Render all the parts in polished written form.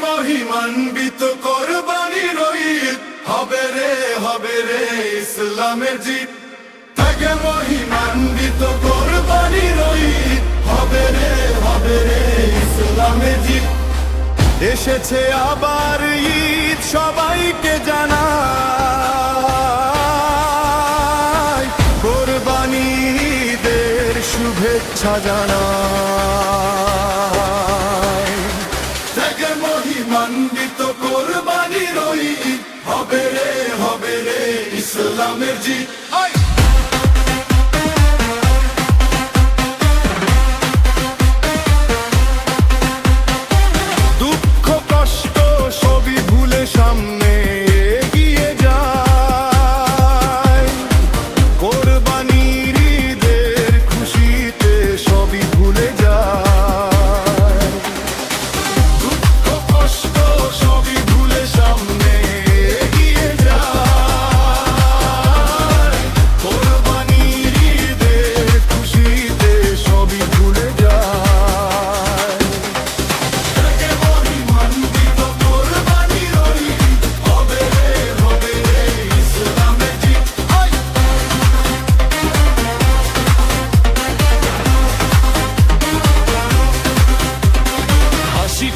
মহিমান্বিত কোরবানির ঈদ হবে রে ইসলামের জিত। ত্যাগে মহিমান্বিত কোরবানির ঈদ হবে রে ইসলামের জিত। এসেছে আবার ঈদ, সবাইকে জানাই কোরবানির ঈদের শুভেচ্ছা জানাই। ত্যাগে মহিমান্বিত কোরবানির ঈদ হবে রে ইসলামের জিত। সামনে এগিয়ে যায় কোরবানির ঈদের খুশিতে সবই ভুলে যায়। দুঃখ কষ্ট সবই ভুলে সামনে এগিয়ে যায় কোরবানির ঈদের খুশিতে সবই ভুলে যায়।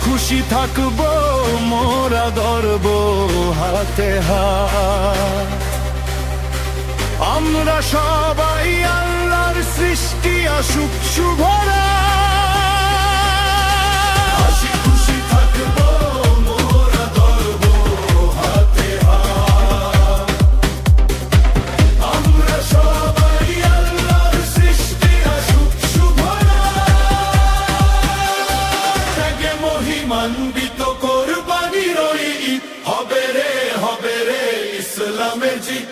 খুশি থাকবো মোরা ধরব হাতে হাত, আমরা সবাই আল্লাহর সৃষ্টি আসুক শুভরা। খুশি থাকবো মোরা ধরব হাতে হাত, আমরা সবাই আল্লাহর সৃষ্টি আসুক শুভরা। মহিমান্বিত কোরবানির ঈদ হবে রে ইসলামের জিত।